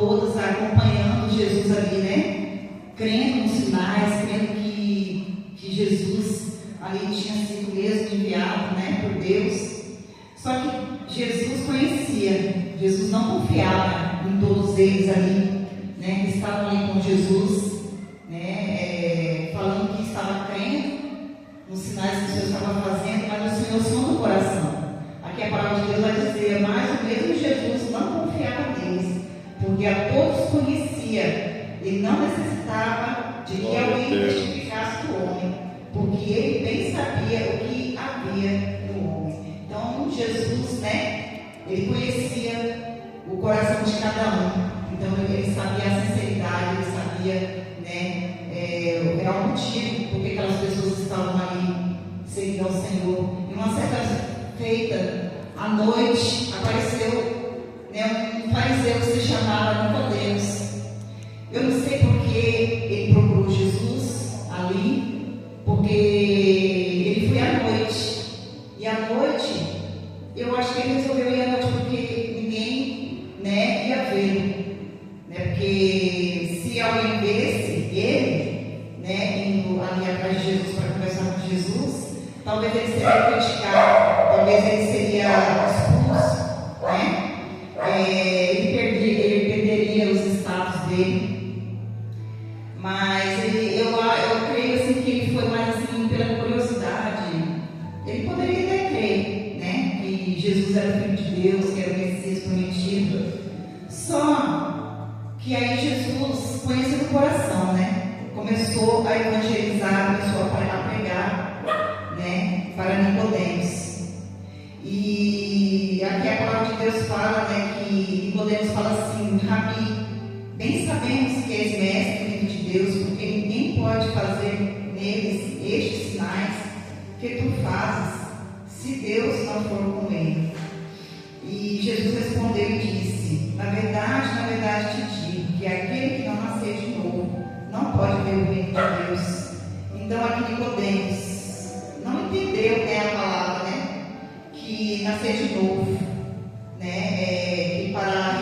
todas acompanhando Jesus ali, né? Crendo nos sinais, crendo que Jesus ali tinha sido mesmo enviado, né, por Deus. Só que Jesus conhecia, Jesus não confiava em todos eles ali, né, que estavam ali com Jesus, né, falando que estava crendo nos sinais que o Senhor estava fazendo, mas o Senhor sonda o coração. Aqui a palavra de Deus vai dizer, mas o mesmo Jesus não confiava neles, porque a todos conhecia, e não necessitava de que alguém testificasse do homem, porque ele bem sabia o que havia no homem. Então Jesus, né, ele conhecia o coração de cada um, então ele sabia a sinceridade, ele sabia, né, o motivo porque aquelas pessoas estavam ali seguindo ao Senhor. E uma certa feita, à noite, apareceu, né, um fariseu que se chamava Nicodemos. Eu não sei porque ele procurou Jesus ali, porque ele foi à noite. E à noite, eu acho que ele resolveu ir à noite porque ninguém, né, ia ver, né, porque se alguém visse ele, né, indo ali atrás de Jesus para conversar com Jesus, talvez ele seria criticado, talvez ele seria expulso, né? Ele perderia os status dele. Mas eu creio assim, que ele foi mais assim pela curiosidade. Ele poderia até crer, né, que Jesus era o Filho de Deus, que era o Messias prometido. Só que aí Jesus conheceu o coração, né? Começou a evangelizar, começou a pregar, né, para Nicodemos. E aqui a palavra de Deus fala, né, que Nicodemos fala assim: Rabi, bem sabemos que és mestre, Filho de Deus, porque ninguém pode fazer neles estes sinais que tu fazes, se Deus não for com ele. E Jesus respondeu e disse: na verdade te digo que aquele que não nascer de novo não pode ver o reino de Deus. Então aqui Nicodemos não entendeu, né, a palavra, né, que nascer de novo, né, que para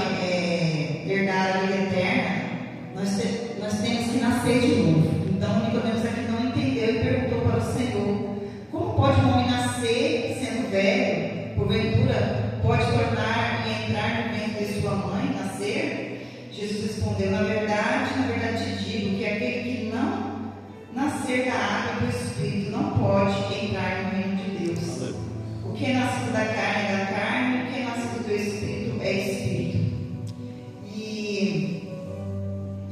herdar a vida eterna nós temos que nascer de novo. Então Nicodemos aqui não entendeu e perguntou para o Senhor: como pode um homem nascer sendo velho? Porventura pode tornar e entrar no ventre de sua mãe, nascer? Jesus respondeu: na verdade te digo que aquele que não nascer da água e do Espírito não pode entrar no reino de Deus. O que é nascido da carne é da carne, o que é nascido do Espírito é Espírito.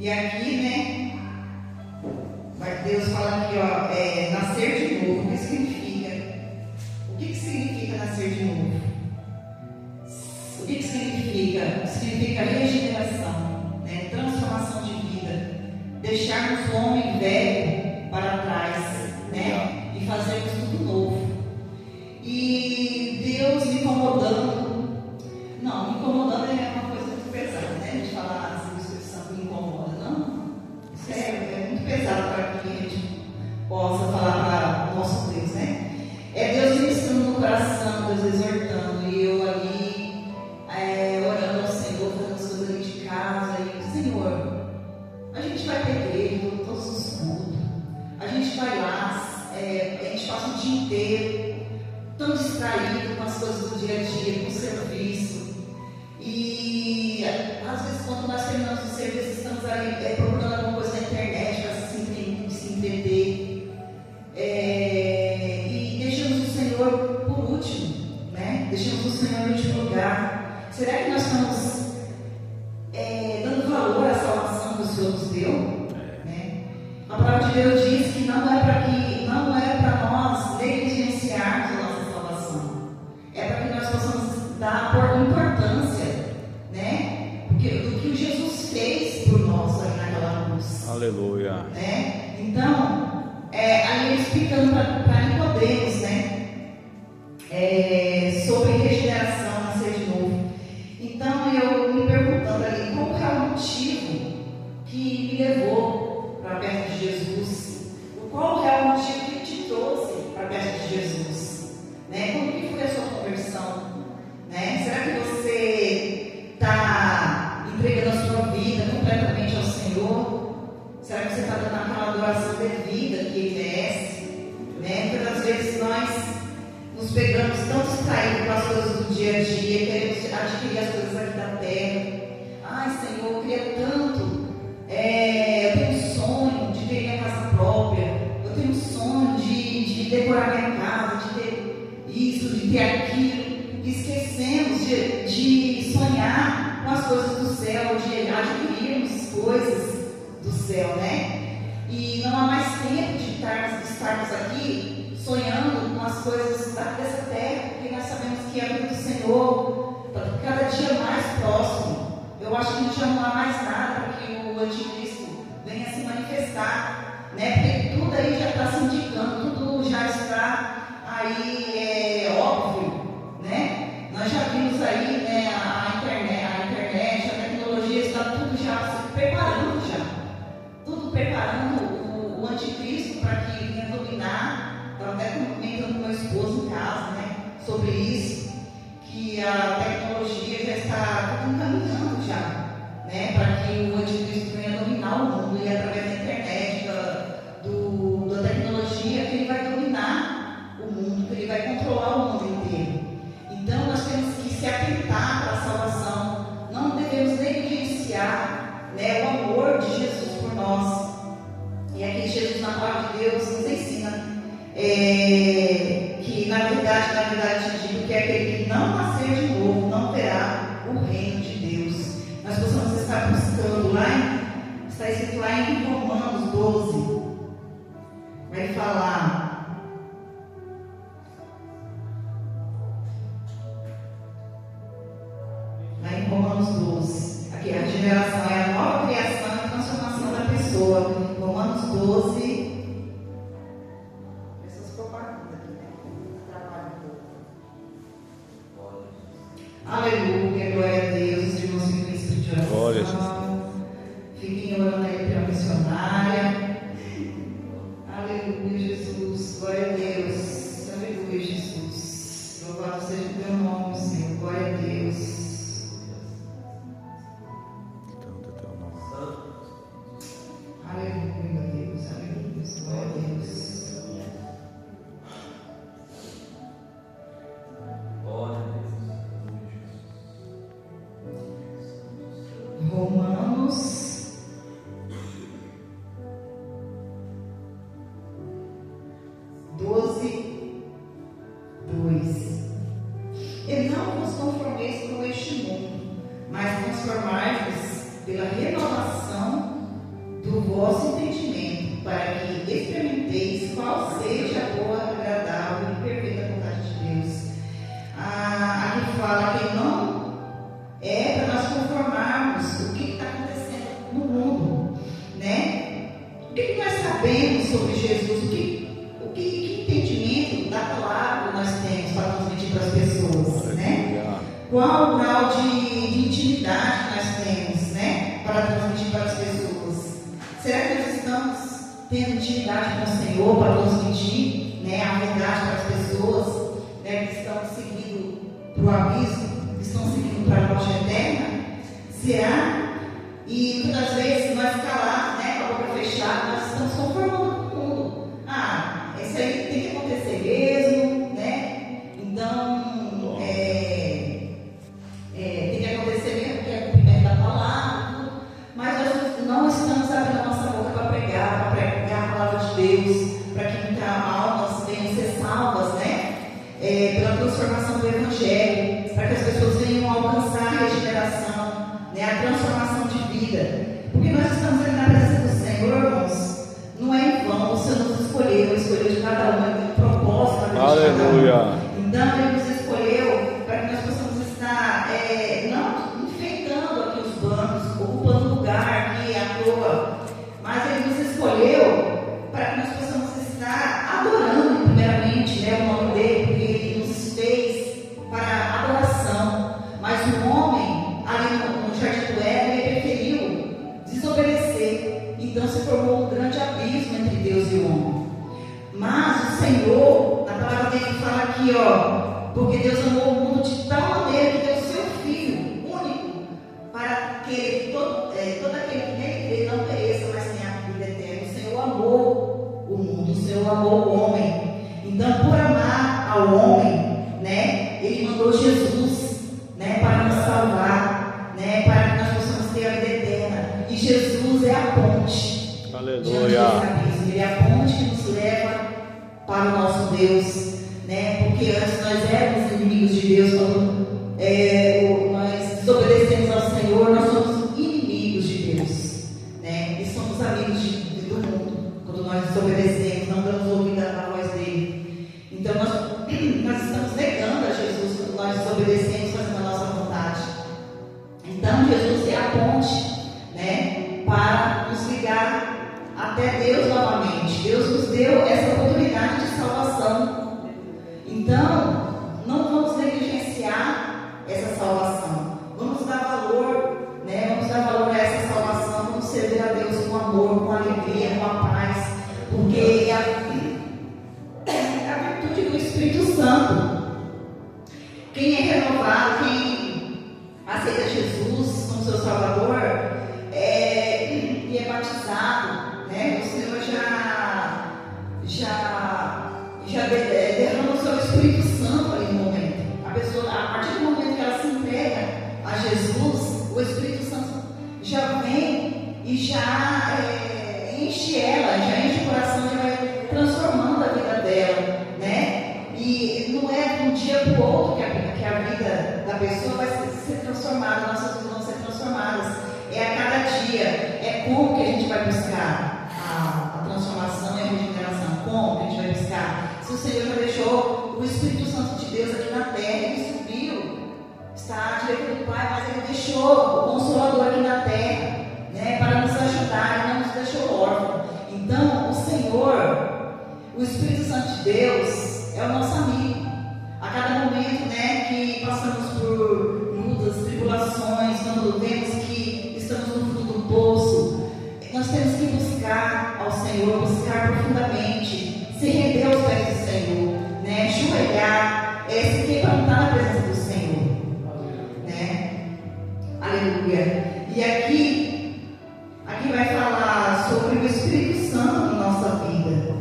E aqui, né, Deus fala aqui, ó, nascer de novo. O que significa? O que significa nascer de novo? O que significa? Significa regeneração, né, transformação de vida, deixarmos o homem velho para trás, né, e fazermos tudo novo. E Deus me incomodando, não, me incomodando é uma coisa muito pesada, né, a gente falar assim, o Espírito Santo me incomoda, não? Sério, é muito pesado para que a gente possa falar para o nosso Deus, né? É Deus ministrando no coração, Deus exortando, e eu ali orando ao Senhor, fazendo as coisas ali de casa, e Senhor, a gente vai para a igreja todos os cultos, a gente vai lá, a gente passa o dia inteiro tão distraído com as coisas do dia a dia, com o serviço, e às vezes quando nós terminamos o serviço estamos ali procurando alguma coisa na internet para se entender, e deixamos o Senhor por último, né? Deixamos o Senhor em último lugar. Será que nós estamos dando valor à salvação que o Senhor nos deu? Né? A palavra de Deus diz que não é para nós negligenciarmos a nossa salvação, é para que nós possamos dar por importância, né, do que Jesus fez por nós ali naquela cruz. Aleluia. Né? Então, aí ele explicando para Nicodemos, né, sobre regeneração, nascer de novo. Então eu me perguntando ali, qual é o motivo que me levou para perto de Jesus? Qual é o motivo que te trouxe para perto de Jesus? Né? Como que foi a sua conversão? Né? Será que você está entregando a sua vida completamente ao Senhor? Será que você está dando aquela adoração devida que Ele merece? Né? Muitas das vezes nós nos pegamos tão distraídos com as coisas do dia a dia, queremos adquirir as coisas aqui da terra. Ai, Senhor, eu queria tanto. Eu tenho um sonho de ter minha casa própria. Eu tenho um sonho de decorar minha casa, de ter isso, de ter aquilo. E esquecemos de sonhar com as coisas do céu, de adquirirmos coisas do céu, né? E não há mais tempo de estarmos aqui sonhando com as coisas dessa terra, porque nós sabemos que a vida do Senhor está cada dia mais próximo. Eu acho que a gente não há mais nada para que o anticristo venha se manifestar, né? Porque tudo aí já está se indicando, tudo já está aí, óbvio, né? Nós já vimos aí, né, a internet, a tecnologia está tudo já se preparando tudo preparando o anticristo para que venha dominar. Estava até comentando com meu esposo em casa, né, sobre isso, que a tecnologia já está tudo encaminhando já, né, para que o anticristo venha dominar o mundo, e através da internet, da tecnologia, que ele vai dominar o mundo, que ele vai controlar o mundo inteiro. Então nós temos que se atentar para a salvação, não devemos negligenciar, né, o amor de Jesus por nós. E aqui Jesus, na palavra de Deus, nos ensina que na verdade te digo que aquele que não nascer de novo não verá o reino de Deus. Nós possamos estar buscando está escrito lá em Romanos 12, vai falar: lá em Romanos 12, aqui a geração é a nova criação e transformação da pessoa. Romanos 12. Essas propagandas aqui, né? Trabalho um pouco. Aleluia, glória a Deus. Os irmãos ficam em espírito de oração. Fiquem orando aí pela missionária. Aleluia, Jesus. Glória a Deus. Aleluia, Jesus. Louvado seja o teu nome, Senhor. Glória a Deus. Aleluia, Deus, aleluia, glória a Deus. Romanos 12, 2. E não vos conformeis com este mundo, mas transformai-vos pela renovação do vosso entendimento, para que experimenteis qual seja a boa, agradável e perfeita vontade de Deus. Aqui fala que não é para nós conformarmos o que está acontecendo no mundo, né? O que nós sabemos sobre Jesus? Que entendimento da palavra nós temos para transmitir para as pessoas, né? Qual o grau de intimidade que nós temos, né, para transmitir para as pessoas? Será que nós estamos tendo intimidade com o Senhor para transmitir, né, a verdade para as pessoas, né, que estão seguindo para o abismo, que estão seguindo para a morte eterna? Será? E muitas vezes nós calados, né, com a boca fechada, nós estamos conformando com o mundo. Isso aí tem que acontecer mesmo, né? Então, tem que acontecer mesmo, porque é cumprimento da palavra, mas nós não estamos abrindo a nossa boca para pregar a palavra de Deus, para que muitas almas venham ser salvas, né? Pela transformação do Evangelho, para que as pessoas venham alcançar a regeneração, né? A transformação de vida. Porque nós estamos ali na presença do Senhor, irmãos, não é em vão. O Senhor nos escolheu de cada um, tem um propósito na vida de cada um. Então, Ele nos escolheu para que nós possamos estar não enfeitando aqui os bancos, ocupando lugar aqui à toa, mas Ele nos escolheu para que nós possamos estar adorando primeiramente, né, o nome dEle, porque Ele nos fez para adoração. Mas o homem, ali no Jardim do Éden, ele preferiu desobedecer, então se formou um grande abismo entre Deus e o homem. Mas o Senhor, na palavra dele fala aqui, porque Deus amou o mundo de tal maneira que deu o seu Filho único, para todo aquele que nele crê não pereça, mas tenha a vida eterna. O Senhor amou o mundo, o Senhor amou o homem. Então, por amar ao homem, né, Ele mandou Jesus, né, para nos salvar, né, para que nós possamos ter a vida eterna. E Jesus é a ponte. Aleluia. Ele é a ponte que nos leva para o nosso Deus, né? Porque antes nós éramos inimigos de Deus, quando nós desobedecemos ao Senhor, nós somos inimigos de Deus, né? E somos amigos do mundo quando nós desobedecemos, não damos ouvido à voz dele. Então nós estamos negando a Jesus quando nós desobedecemos, fazendo a nossa vontade. Então Jesus é a ponte, né, para nos ligar até Deus novamente. Deus nos deu essa oportunidade de salvação. Então, não vamos negligenciar essa salvação. Vamos dar valor, né? Vamos dar valor a essa salvação. Vamos servir a Deus com amor, com alegria, com a paz. Porque a virtude do Espírito Santo. Quem é renovado, quem aceita Jesus como seu Salvador, e é batizado, né? O Senhor já derrama o seu Espírito Santo ali no momento. A pessoa, a partir do momento que ela se entrega a Jesus, o Espírito Santo já vem e já enche ela, já enche o coração, já vai transformando a vida dela, né? E não é de um dia para o outro que a vida da pessoa vai ser transformada, nossas vidas vão ser transformadas. É a cada dia. É como que a gente vai buscar a transformação e a regeneração? Como que a gente vai buscar? Se o Senhor já deixou o Espírito Santo de Deus aqui na terra, Ele subiu, está à direita do Pai, mas Ele deixou o Consolador aqui na terra, né, para nos ajudar, Ele não nos deixou órfãos. Então, o Senhor, o Espírito Santo de Deus, é o nosso amigo. A cada momento, né, que passamos por lutas, tribulações, quando vemos que estamos no fundo do poço, nós temos que buscar ao Senhor, buscar profundamente, se render aos pés do Senhor, né, ajoelhar, se quebrantar na presença do Senhor, né? Aleluia. E aqui vai falar sobre o Espírito Santo na nossa vida.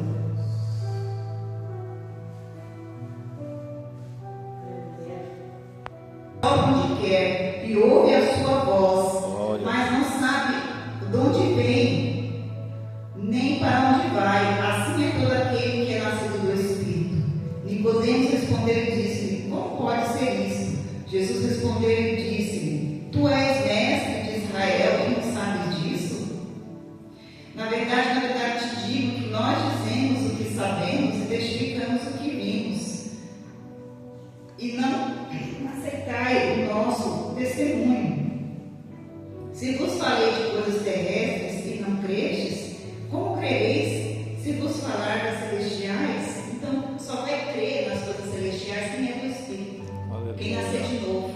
Onde quer e ouve a sua voz, mas não sabe de onde vem, nem para onde vai. Assim é todo aquele que é nascido do Espírito. Nicodemos respondeu e disse: como pode ser isso? Jesus respondeu e disse: tu és mestre de Israel e não sabes disso? Na verdade te digo que nós dizemos o que sabemos e testificamos o que vimos, e não aceitai o nosso testemunho. Se vos falei de coisas terrestres e não credes, como crereis se vos falar das celestiais? Então só vai crer nas coisas celestiais quem é do Espírito, quem nasceu de novo.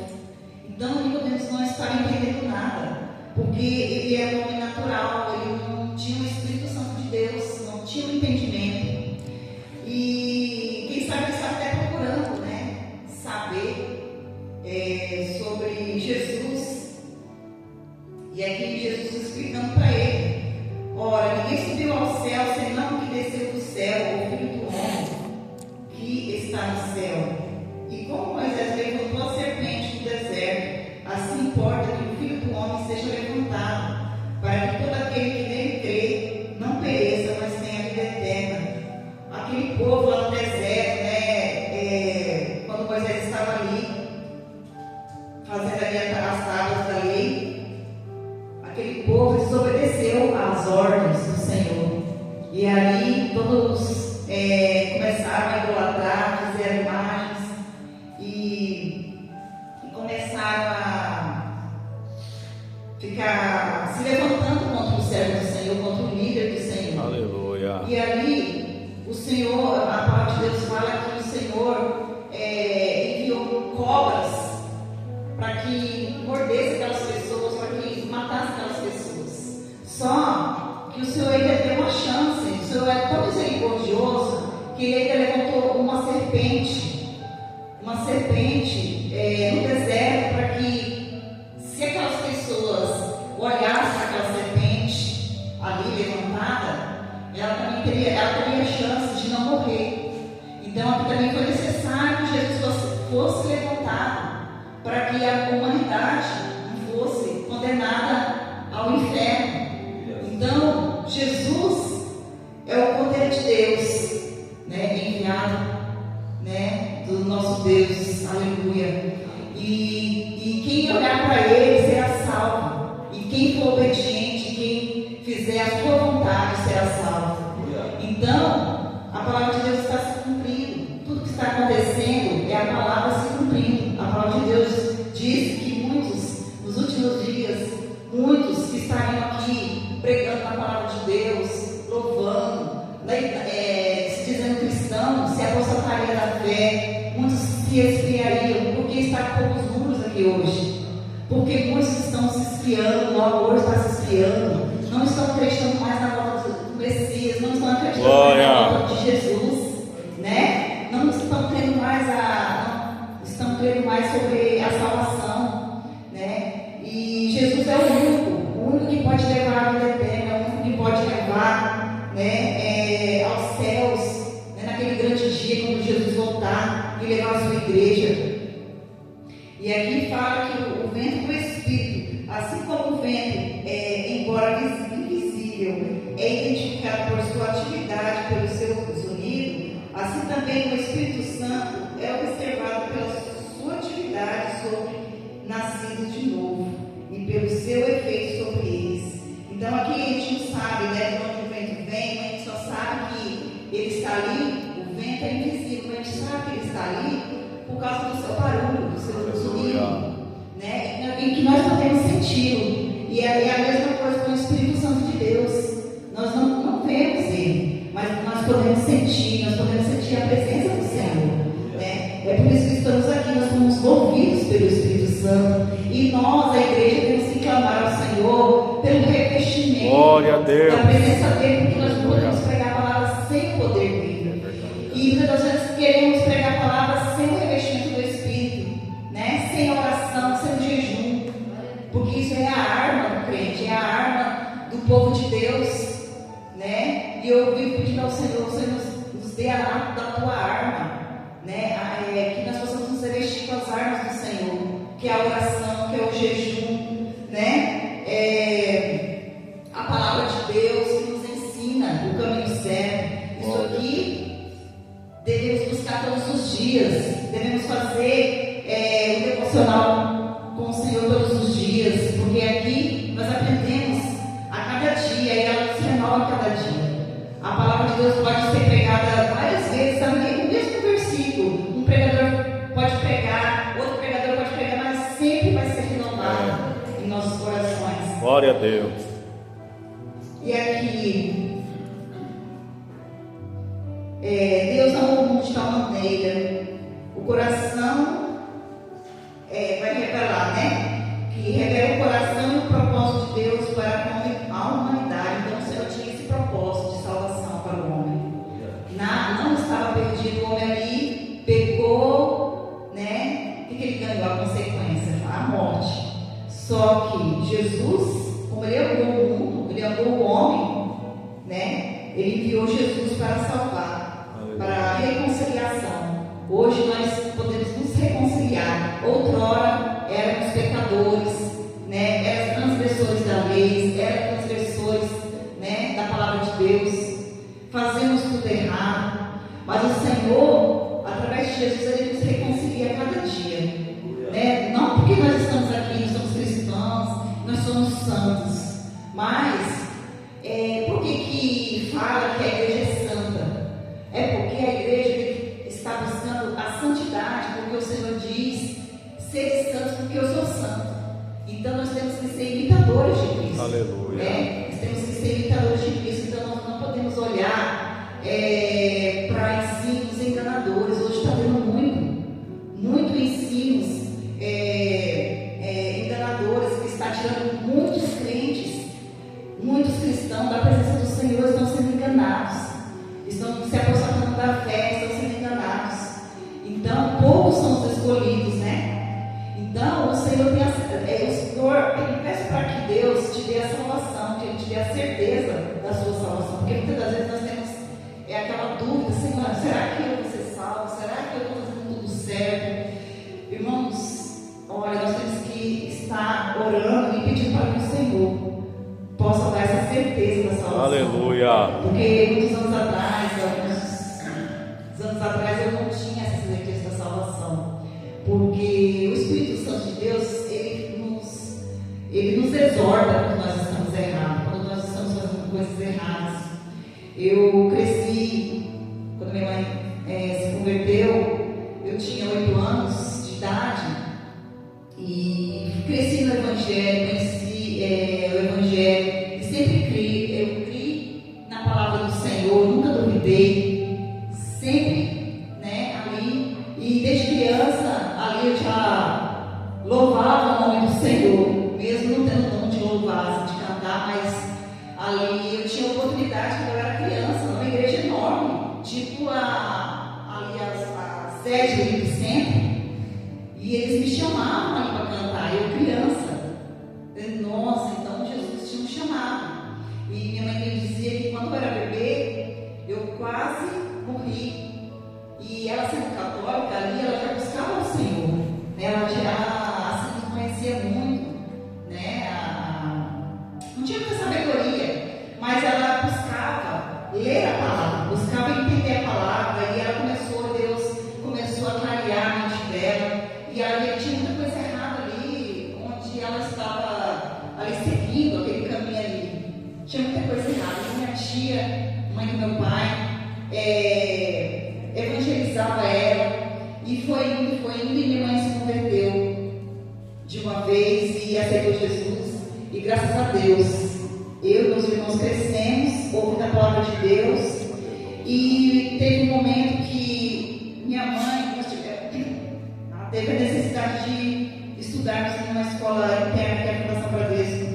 Então Nicodemos não estava entendendo nada, porque ele era um homem natural, ele não tinha o Espírito Santo de Deus, não tinha o entendimento. E quem sabe ele está até procurando, né, saber sobre Jesus. E aqui Jesus explicando para ele: ora, ninguém subiu ao céu senão o que desceu do céu, o Filho do Homem que está no céu. E como Moisés levantou a serpente no deserto, assim importa que o Filho do Homem seja levantado, para que todo aquele que nele crê não pereça, mas tenha vida eterna. Aquele povo lá no deserto, né, quando Moisés estava ali fazendo ali as tábuas da lei, aquele povo desobedeceu às ordens do Senhor, e ali todos começaram a idolatrar, fazer imagens, e começaram a ficar se levantando contra o servo do Senhor, contra o líder do Senhor. Aleluia. E ali o Senhor, a palavra de Deus fala que o Senhor enviou cobras para que mordesse aquelas pessoas, para que matasse aquelas pessoas. Só que o Senhor ainda deu uma chance. O Senhor é tão misericordioso que Ele ainda levantou uma serpente no deserto, para que, se aquelas pessoas condenada ao inferno. Então, Jesus é o poder de Deus, né, enviado, né, do nosso Deus, aleluia. E quem olhar para Ele será salvo. E quem for obediente, quem fizer a sua vontade será salvo. Então, a palavra de Deus está se cumprindo. Tudo que está acontecendo é a palavra se cumprindo. A palavra de Deus diz que muitos, nos últimos dias, muitos que estariam aqui pregando a palavra de Deus, louvando, se dizendo cristãos, se aposentariam da fé, muitos se esfriariam, porque está com poucos números aqui hoje. Porque muitos estão se esfriando, o amor está se esfriando, não estão acreditando mais na volta do Messias, não estão acreditando mais na volta de Jesus, né? Não estão crendo mais estão crendo mais sobre a salvação, né? E Jesus é o único que pode levar a vida eterna, o único que pode levar, né, aos céus, né, naquele grande dia quando Jesus voltar e levar a sua igreja. E aqui fala que o vento do Espírito, assim como o vento, embora invisível, é identificado por sua atividade, pelo seu sonido, assim também o Espírito Santo é observado pela sua atividade sobre nascidos de novo e pelo seu efeito sobre eles. Então aqui a gente não sabe, né, de onde o vento vem, mas a gente só sabe que ele está ali. O vento é invisível, mas a gente sabe que ele está ali por causa do seu barulho, do seu sonido, né, em que nós podemos senti-lo. E é a mesma coisa com o Espírito Santo de Deus. Nós não vemos ele, mas nós podemos sentir a presença do Senhor, né? É por isso que estamos aqui, nós somos movidos pelo Espírito Santo. E nós, a igreja, temos que clamar ao Senhor pelo revestimento da presença dele, porque nós não podemos pregar a palavra sem o poder dele. E muitas vezes queremos pregar a palavra sem o revestimento do Espírito, né? Sem oração, sem jejum, porque isso é a arma do crente, é a arma do povo de Deus, né? E eu vivo pedindo ao Senhor, o Senhor nos dê a arma da tua arma, né? Que nós possamos nos revestir com as armas do Senhor, que é a oração, que é o jejum, né? A palavra de Deus que nos ensina o caminho certo. Isso aqui devemos buscar todos os dias, devemos fazer o devocional com o Senhor todos os dias, porque aqui nós aprendemos a cada dia e ela nos renova a cada dia. A palavra de Deus pode ser pregada várias vezes, também no mesmo versículo. Um pregador pode pregar, outro pregador pode pregar, mas sempre vai ser renovada em nossos corações. Glória a Deus. E aqui, Deus amou o mundo de tal maneira, o coração vai revelar, né? Que revela o coração e o propósito de Deus para com a humanidade. Então o Senhor tinha esse propósito de salvação para o homem. Não estava perdido, o homem ali pecou, né? O que ele ganhou? A consequência, a morte. Só que Jesus, como ele amou o mundo, ele amou o homem, né? Ele enviou Jesus para salvar, para a reconciliação. Hoje nós podemos nos reconciliar. Outrora éramos pecadores, né? Éramos transgressores da lei, éramos transgressores, né, da palavra de Deus. Fazemos tudo errado, mas o Senhor, através de Jesus, ele nos reconcilia a cada dia, né? Não porque nós estamos aqui, nós somos cristãos, nós somos santos, mas por que fala que a igreja é santa? É porque a igreja está buscando a santidade, porque o Senhor diz: sede santos porque eu sou santo. Então nós temos que ser imitadores de Cristo. Aleluia. Né? Nós temos que ser imitadores de Cristo. Então nós não podemos olhar para ensinos enganadores. Hoje está tendo muito ensinos enganadores que está tirando muitos crentes, muitos cristãos da presença do Senhor. Estão sendo enganados, estão se apostatando da fé, estão sendo enganados. Então poucos são os escolhidos, né? Então o Senhor ele peça para que Deus te dê a salvação, que Ele te dê a certeza da sua salvação, porque muitas das vezes nós temos aquela dúvida: Senhor, será que eu vou ser salvo? Será que eu estou fazendo tudo certo? Irmãos, olha, nós temos que estar orando orando e pedindo para que o Senhor possa dar essa certeza da salvação. Aleluia. Porque muitos anos atrás, eu não tinha essa certeza da salvação. Porque o Espírito Santo de Deus, ele nos exorta quando nós estamos errados, quando nós estamos fazendo coisas erradas. Eu cresci, quando minha mãe se converteu, eu tinha 8 anos de idade e cresci no Evangelho, conheci o Evangelho e sempre criei na palavra do Senhor, nunca duvidei, sempre, ali, e desde criança ali eu já louvava o nome do Senhor, mesmo não tendo dom de louvar, de cantar, mas ali eu tinha oportunidade quando eu era criança, numa igreja enorme, tipo ali a sede do Livre Centro, e eles me chamavam ali para cantar, eu criança. Nossa, então Jesus tinha me chamado. E minha mãe me dizia que quando eu era bebê, eu quase morri. E ela sendo católica ali, ela já buscava o Senhor. Ela já assim, conhecia muito, não tinha muita sabedoria, mas ela buscava ler a palavra, buscava entender a palavra, e Deus começou a clarear a mente dela, e ali tinha muita coisa errada ali, onde ela estava ali seguindo aquele caminho ali, tinha muita coisa errada. Minha tia, mãe do meu pai, evangelizava ela, e foi indo, e minha mãe se converteu de uma vez e aceitou Jesus. E graças a Deus, eu e meus irmãos crescemos, ouvindo a palavra de Deus. E teve um momento que minha mãe teve a necessidade de estudarmos numa escola interna que é a Fundação Bradesco.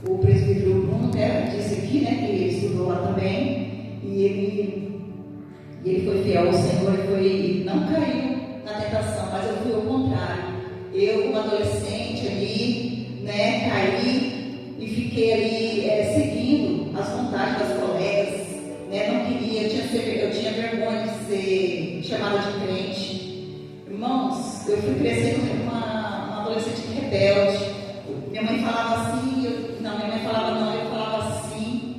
O presbítero Bruno disse aqui, que ele estudou lá também. E ele foi fiel ao Senhor e não caiu na tentação, mas eu fui ao contrário. Eu, como adolescente ali, caí e fiquei ali seguindo as vontades das colegas, não queria, eu tinha vergonha de ser chamada de crente. Irmãos, eu fui crescendo uma adolescente rebelde. Minha mãe falava assim, eu falava assim,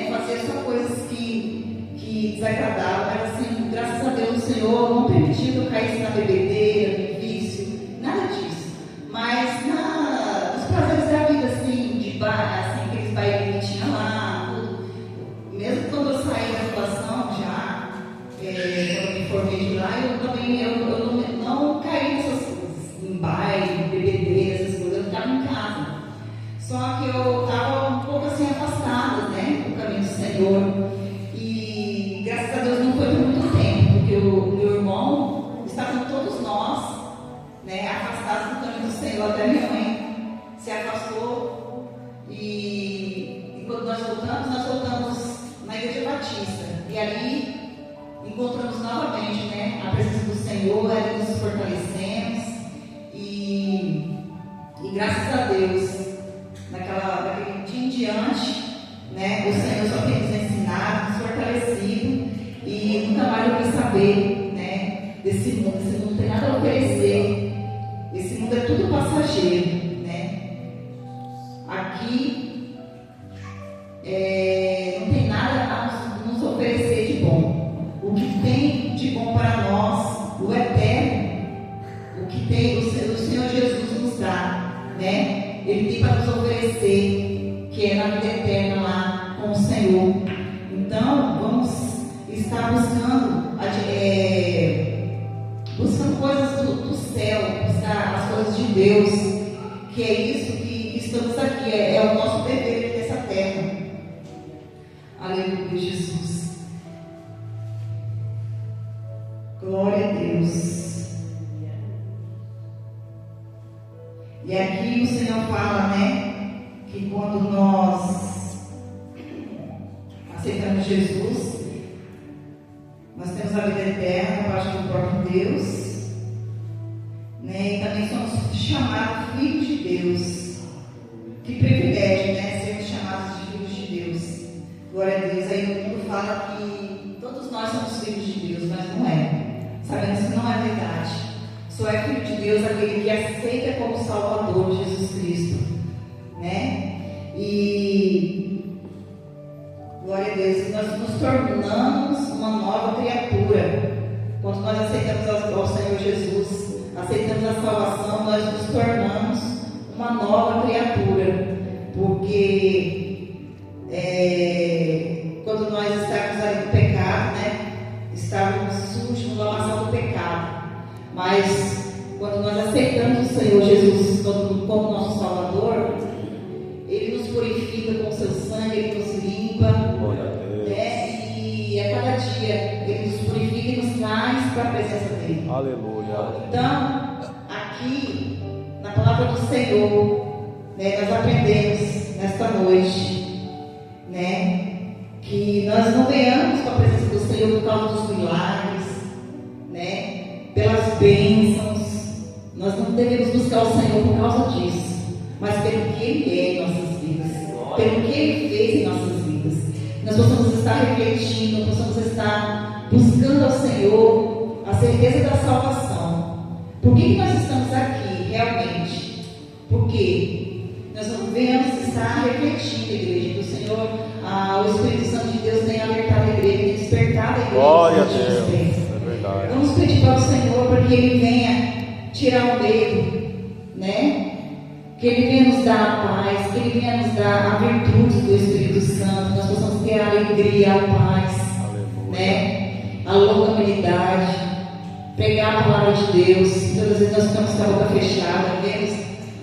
fazia só coisas que desagradavam, mas assim, graças a Deus o Senhor não permitiu que eu caísse na bebedeira, no vício, nada disso. Mas nos prazeres da vida, assim, de bar, assim, aqueles bailes que tinha lá, tudo. Mesmo quando eu saí da relação, já, quando eu me formei de lá, eu não caí nessas coisas, em baile, bebedeira, essas coisas, eu ficava em casa. Só que eu estava um pouco assim afastada, do caminho do Senhor. E graças a Deus não foi por muito tempo, porque o meu irmão, estavam todos nós, afastados do caminho do Senhor. Até minha mãe se afastou. E quando nós voltamos na Igreja Batista. E ali encontramos novamente a presença do Senhor, ali nos fortalecemos. E graças a Deus, daquele dia em diante, o Senhor só tem nos ensinado, nos fortalecido, e nunca mais eu quis saber desse mundo. Esse mundo não tem nada a oferecer, esse mundo é tudo passageiro. Aqui não tem nada a nos oferecer de bom. O que tem de bom para nós, o eterno, o que tem o Senhor Jesus nos dá, Ele tem para nos oferecer, que é na vida eterna lá com o Senhor. Então, vamos estar buscando coisas do céu, buscar as coisas de Deus, que é isso que estamos aqui, é o nosso dever aqui nessa terra. Aleluia, Jesus. Glória a Deus. E aqui o Senhor fala, que quando nós aceitamos Jesus, nós temos a vida eterna a parte do próprio Deus, e também somos chamados filhos de Deus. Que privilégio, sermos chamados de filhos de Deus. Glória a Deus. Aí o mundo fala que todos nós somos filhos de Deus, mas não é. Sabemos que não é verdade. Só é filho de Deus aquele que aceita como Salvador Jesus Cristo, né? E glória a Deus, nós nos tornamos uma nova criatura. Quando nós aceitamos ao Senhor Jesus, aceitamos a salvação, nós nos tornamos uma nova criatura. Porque quando nós estávamos ali no pecado, né? Estávamos sujos no lamaçal do pecado. Mas quando nós aceitamos o Senhor Jesus como nosso Salvador, Ele nos purifica com o seu sangue, Ele nos limpa, né? E a cada dia Ele nos purifica e nos traz para a presença dEle. Aleluia. Então, aqui na palavra do Senhor, né, nós aprendemos nesta noite, né, que nós não venhamos para a presença do Senhor por causa dos milagres, né, pelas bênçãos. Nós não devemos buscar o Senhor por causa disso, mas pelo que Ele é em nossas vidas, pelo que Ele fez em nossas vidas. Nós possamos estar refletindo, possamos estar buscando ao Senhor a certeza da salvação. Por que nós estamos aqui realmente? Porque nós não venhamos estar refletindo a igreja do Senhor. O Espírito Santo de Deus tem alertado a igreja, tem despertado a igreja. Glória a Deus. Verdade. Vamos pedir para o Senhor para que Ele venha tirar o medo, né? Que Ele venha nos dar a paz, que Ele venha nos dar a virtude do Espírito Santo, nós possamos ter a alegria, a paz, né? A longanimidade, pregar a palavra de Deus. Muitas vezes nós ficamos com a boca fechada, vemos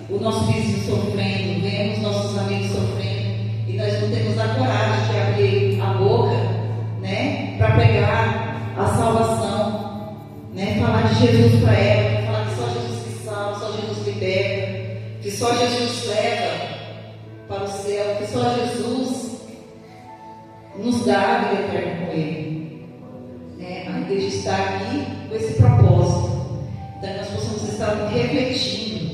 o nosso vizinho sofrendo, vemos nossos amigos sofrendo, e nós não temos a coragem de abrir a boca, né? Para pregar a salvação, né? Falar de Jesus para ela, falar que só Jesus que salva, só Jesus liberta, que só Jesus leva para o céu, que só Jesus nos dá a vida eterna com Ele, né? A igreja está aqui com esse propósito, então nós possamos estar refletindo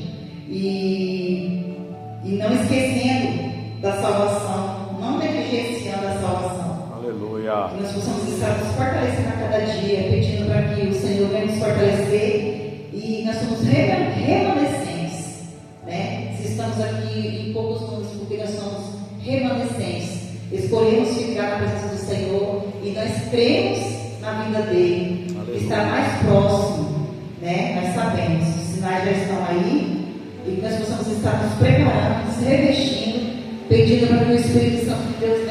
e não esquecendo da salvação, não negligenciando a salvação. Aleluia. Que nós possamos estar nos fortalecendo a cada dia, pedindo para que o Senhor venha nos fortalecer e nós somos remanescentes, né? Se estamos aqui em poucos números, porque nós somos remanescentes, escolhemos ficar na presença do Senhor e nós cremos na vida dele. Aleluia. Está mais próximo, né? Nós sabemos, os sinais já estão aí e que nós possamos estar nos preparando, nos revestindo, pedindo para que o Espírito Santo de Deus